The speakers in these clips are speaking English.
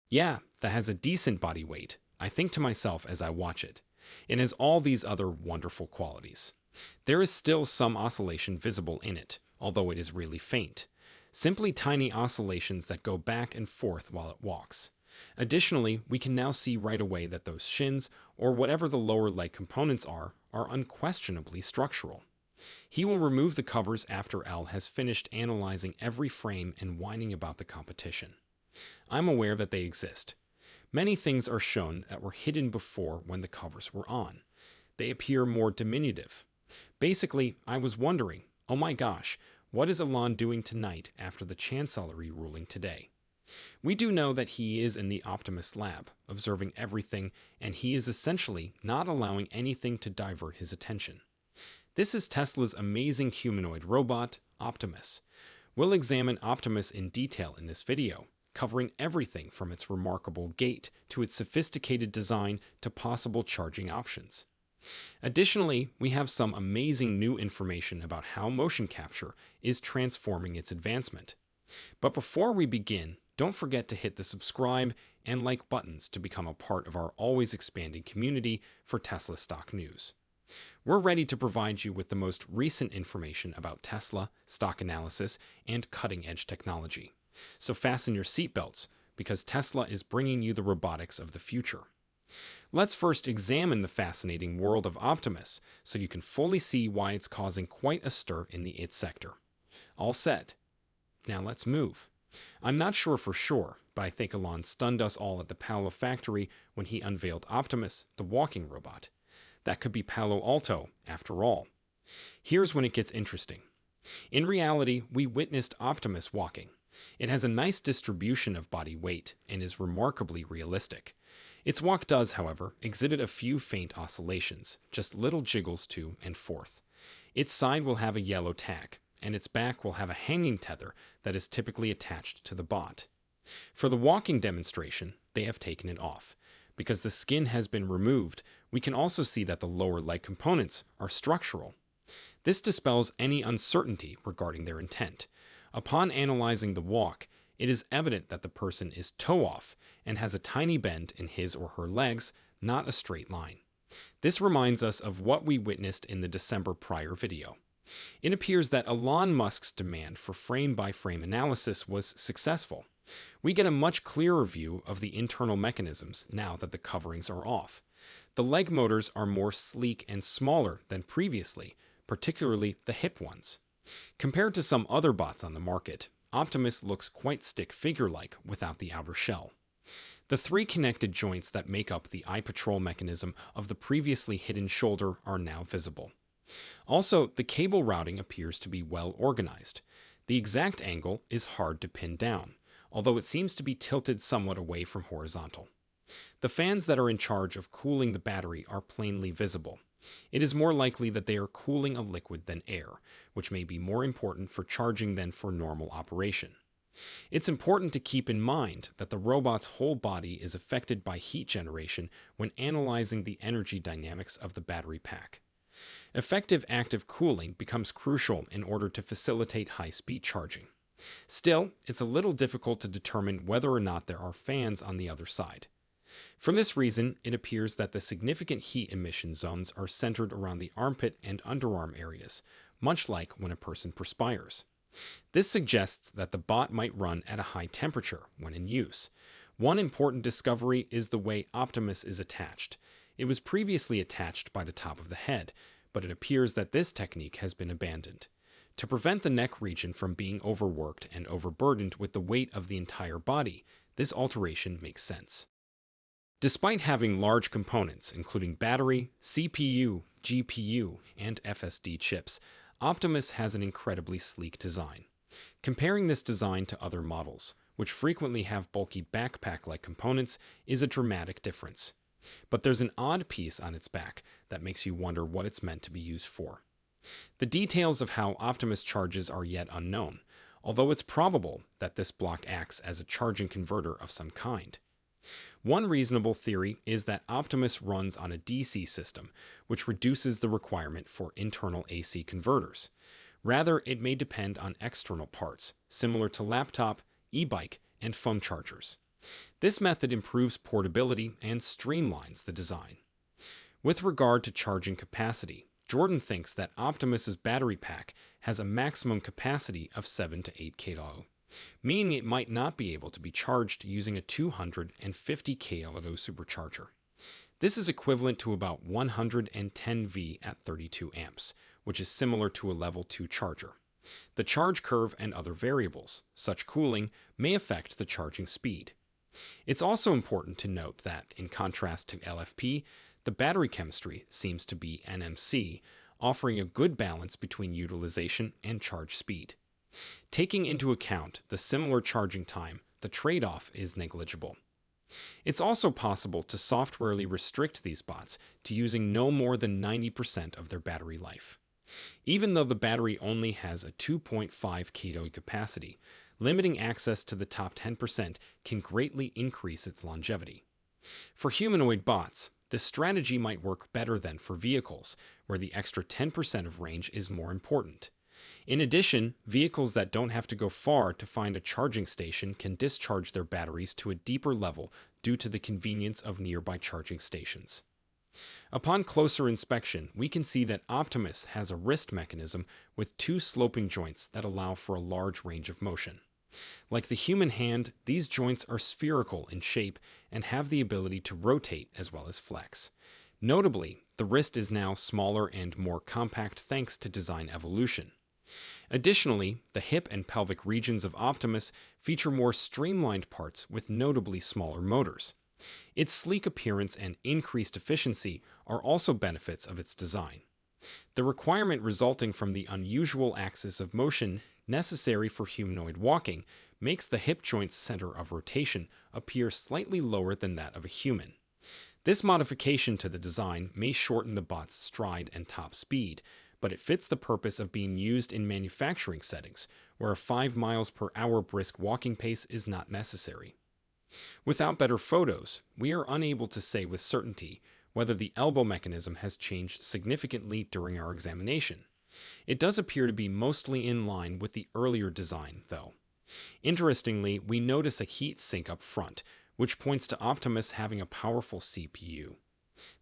Yeah, that has a decent body weight, I think to myself as I watch it. It has all these other wonderful qualities. There is still some oscillation visible in it, although it is really faint. Simply tiny oscillations that go back and forth while it walks. Additionally, we can now see right away that those shins, or whatever the lower leg components are unquestionably structural. He will remove the covers after L has finished analyzing every frame and whining about the competition. I'm aware that they exist. Many things are shown that were hidden before when the covers were on. They appear more diminutive. Basically, I was wondering, oh my gosh, what is Elon doing tonight after the chancellery ruling today? We do know that he is in the Optimus lab, observing everything, and he is essentially not allowing anything to divert his attention. This is Tesla's amazing humanoid robot, Optimus. We'll examine Optimus in detail in this video, covering everything from its remarkable gait to its sophisticated design to possible charging options. Additionally, we have some amazing new information about how motion capture is transforming its advancement. But before we begin, don't forget to hit the subscribe and like buttons to become a part of our always expanding community for Tesla stock news. We're ready to provide you with the most recent information about Tesla, stock analysis, and cutting-edge technology. So fasten your seatbelts, because Tesla is bringing you the robotics of the future. Let's first examine the fascinating world of Optimus so you can fully see why it's causing quite a stir in the IT sector. All set. Now let's move. I'm not sure for sure, but I think Elon stunned us all at the Palo factory when he unveiled Optimus, the walking robot. That could be Palo Alto, after all. Here's when it gets interesting. In reality, we witnessed Optimus walking. It has a nice distribution of body weight and is remarkably realistic. Its walk does, however, exhibit a few faint oscillations, just little jiggles to and forth. Its side will have a yellow tag, and its back will have a hanging tether that is typically attached to the bot. For the walking demonstration, they have taken it off. Because the skin has been removed, we can also see that the lower leg components are structural. This dispels any uncertainty regarding their intent. Upon analyzing the walk, it is evident that the person is toe-off and has a tiny bend in his or her legs, not a straight line. This reminds us of what we witnessed in the December prior video. It appears that Elon Musk's demand for frame-by-frame analysis was successful. We get a much clearer view of the internal mechanisms now that the coverings are off. The leg motors are more sleek and smaller than previously, particularly the hip ones. Compared to some other bots on the market, Optimus looks quite stick figure-like without the outer shell. The three connected joints that make up the eye patrol mechanism of the previously hidden shoulder are now visible. Also, the cable routing appears to be well organized. The exact angle is hard to pin down, although it seems to be tilted somewhat away from horizontal. The fans that are in charge of cooling the battery are plainly visible. It is more likely that they are cooling a liquid than air, which may be more important for charging than for normal operation. It's important to keep in mind that the robot's whole body is affected by heat generation when analyzing the energy dynamics of the battery pack. Effective active cooling becomes crucial in order to facilitate high-speed charging. Still, it's a little difficult to determine whether or not there are fans on the other side. For this reason, it appears that the significant heat emission zones are centered around the armpit and underarm areas, much like when a person perspires. This suggests that the bot might run at a high temperature when in use. One important discovery is the way Optimus is attached. It was previously attached by the top of the head, but it appears that this technique has been abandoned. To prevent the neck region from being overworked and overburdened with the weight of the entire body, this alteration makes sense. Despite having large components, including battery, CPU, GPU, and FSD chips, Optimus has an incredibly sleek design. Comparing this design to other models, which frequently have bulky backpack-like components, is a dramatic difference. But there's an odd piece on its back that makes you wonder what it's meant to be used for. The details of how Optimus charges are yet unknown, although it's probable that this block acts as a charging converter of some kind. One reasonable theory is that Optimus runs on a DC system, which reduces the requirement for internal AC converters. Rather, it may depend on external parts, similar to laptop, e-bike, and phone chargers. This method improves portability and streamlines the design. With regard to charging capacity, Jordan thinks that Optimus's battery pack has a maximum capacity of 7 to 8 kilo, meaning it might not be able to be charged using a 250 kilo supercharger. This is equivalent to about 110 V at 32 amps, which is similar to a level 2 charger. The charge curve and other variables, such cooling, may affect the charging speed. It's also important to note that, in contrast to LFP, the battery chemistry seems to be NMC, offering a good balance between utilization and charge speed. Taking into account the similar charging time, the trade-off is negligible. It's also possible to softwarely restrict these bots to using no more than 90% of their battery life. Even though the battery only has a 2.5 kilo capacity, limiting access to the top 10% can greatly increase its longevity. For humanoid bots, this strategy might work better than for vehicles, where the extra 10% of range is more important. In addition, vehicles that don't have to go far to find a charging station can discharge their batteries to a deeper level due to the convenience of nearby charging stations. Upon closer inspection, we can see that Optimus has a wrist mechanism with two sloping joints that allow for a large range of motion. Like the human hand, these joints are spherical in shape and have the ability to rotate as well as flex. Notably, the wrist is now smaller and more compact thanks to design evolution. Additionally, the hip and pelvic regions of Optimus feature more streamlined parts with notably smaller motors. Its sleek appearance and increased efficiency are also benefits of its design. The requirement resulting from the unusual axis of motion necessary for humanoid walking makes the hip joint's center of rotation appear slightly lower than that of a human. This modification to the design may shorten the bot's stride and top speed, but it fits the purpose of being used in manufacturing settings, where a 5 miles per hour brisk walking pace is not necessary. Without better photos, we are unable to say with certainty whether the elbow mechanism has changed significantly during our examination. It does appear to be mostly in line with the earlier design, though. Interestingly, we notice a heat sink up front, which points to Optimus having a powerful CPU.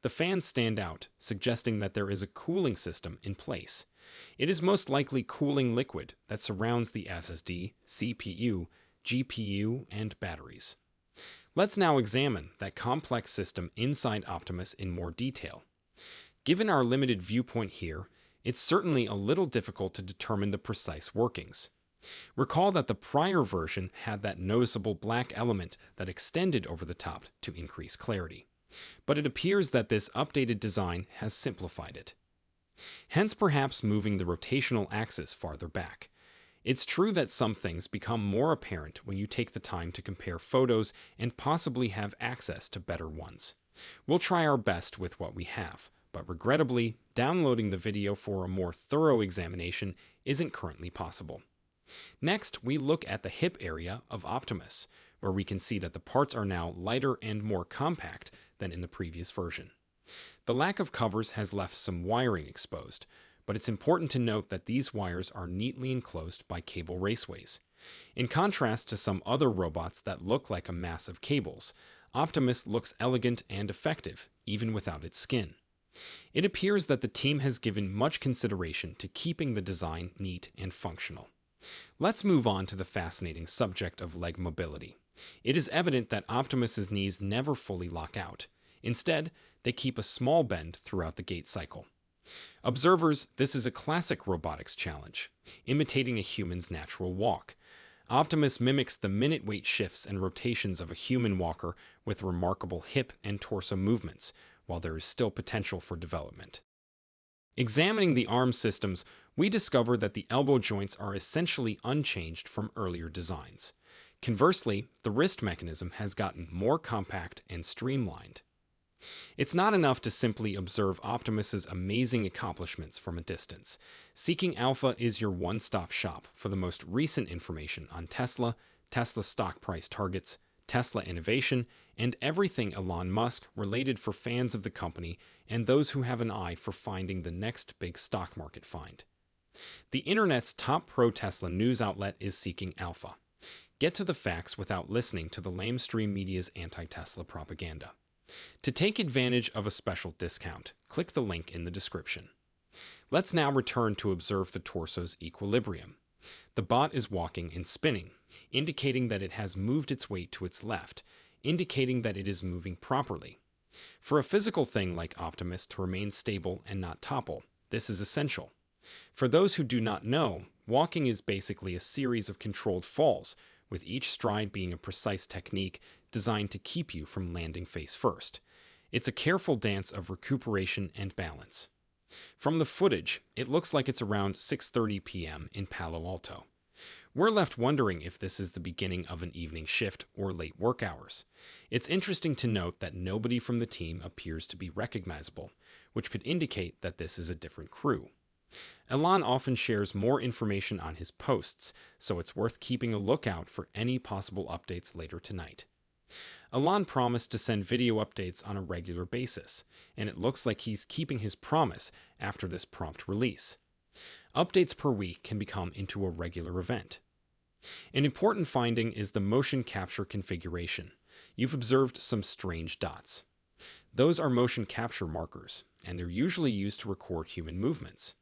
The fans stand out, suggesting that there is a cooling system in place. It is most likely cooling liquid that surrounds the SSD, CPU, GPU, and batteries. Let's now examine that complex system inside Optimus in more detail. Given our limited viewpoint here, it's certainly a little difficult to determine the precise workings. Recall that the prior version had that noticeable black element that extended over the top to increase clarity. But it appears that this updated design has simplified it. Hence perhaps moving the rotational axis farther back. It's true that some things become more apparent when you take the time to compare photos and possibly have access to better ones. We'll try our best with what we have, but regrettably, downloading the video for a more thorough examination isn't currently possible. Next, we look at the hip area of Optimus, where we can see that the parts are now lighter and more compact than in the previous version. The lack of covers has left some wiring exposed, but it's important to note that these wires are neatly enclosed by cable raceways. In contrast to some other robots that look like a mass of cables, Optimus looks elegant and effective, even without its skin. It appears that the team has given much consideration to keeping the design neat and functional. Let's move on to the fascinating subject of leg mobility. It is evident that Optimus's knees never fully lock out. Instead, they keep a small bend throughout the gait cycle. Observers, this is a classic robotics challenge, imitating a human's natural walk. Optimus mimics the minute weight shifts and rotations of a human walker with remarkable hip and torso movements, while there is still potential for development. Examining the arm systems, we discover that the elbow joints are essentially unchanged from earlier designs. Conversely, the wrist mechanism has gotten more compact and streamlined. It's not enough to simply observe Optimus's amazing accomplishments from a distance. Seeking Alpha is your one-stop shop for the most recent information on Tesla, Tesla stock price targets, Tesla innovation, and everything Elon Musk related for fans of the company and those who have an eye for finding the next big stock market find. The internet's top pro-Tesla news outlet is Seeking Alpha. Get to the facts without listening to the lamestream media's anti-Tesla propaganda. To take advantage of a special discount, click the link in the description. Let's now return to observe the torso's equilibrium. The bot is walking and spinning, indicating that it has moved its weight to its left, indicating that it is moving properly. For a physical thing like Optimus to remain stable and not topple, this is essential. For those who do not know, walking is basically a series of controlled falls, with each stride being a precise technique designed to keep you from landing face first. It's a careful dance of recuperation and balance. From the footage, it looks like it's around 6:30 p.m. in Palo Alto. We're left wondering if this is the beginning of an evening shift or late work hours. It's interesting to note that nobody from the team appears to be recognizable, which could indicate that this is a different crew. Elon often shares more information on his posts, so it's worth keeping a lookout for any possible updates later tonight. Elon promised to send video updates on a regular basis, and it looks like he's keeping his promise after this prompt release. Updates per week can become into a regular event. An important finding is the motion capture configuration. You've observed some strange dots. Those are motion capture markers, and they're usually used to record human movements.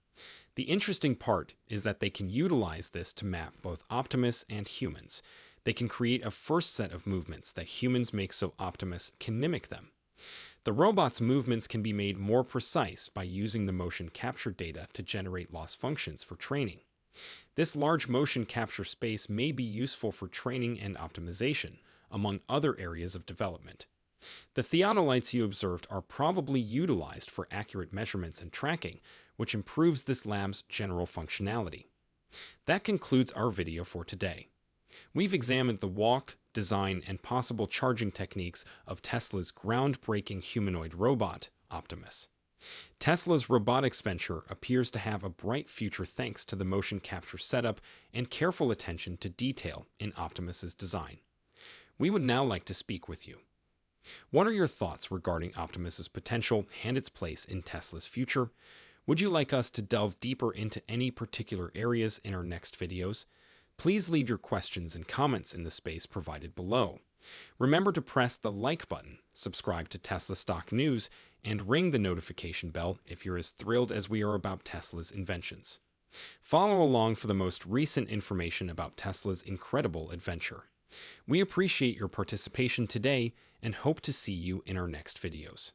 The interesting part is that they can utilize this to map both Optimus and humans. They can create a first set of movements that humans make so Optimus can mimic them. The robot's movements can be made more precise by using the motion capture data to generate loss functions for training. This large motion capture space may be useful for training and optimization, among other areas of development. The theodolites you observed are probably utilized for accurate measurements and tracking, which improves this lab's general functionality. That concludes our video for today. We've examined the walk, design, and possible charging techniques of Tesla's groundbreaking humanoid robot, Optimus. Tesla's robotics venture appears to have a bright future thanks to the motion capture setup and careful attention to detail in Optimus's design. We would now like to speak with you. What are your thoughts regarding Optimus's potential and its place in Tesla's future? Would you like us to delve deeper into any particular areas in our next videos? Please leave your questions and comments in the space provided below. Remember to press the like button, subscribe to Tesla Stock News, and ring the notification bell if you're as thrilled as we are about Tesla's inventions. Follow along for the most recent information about Tesla's incredible adventure. We appreciate your participation today and hope to see you in our next videos.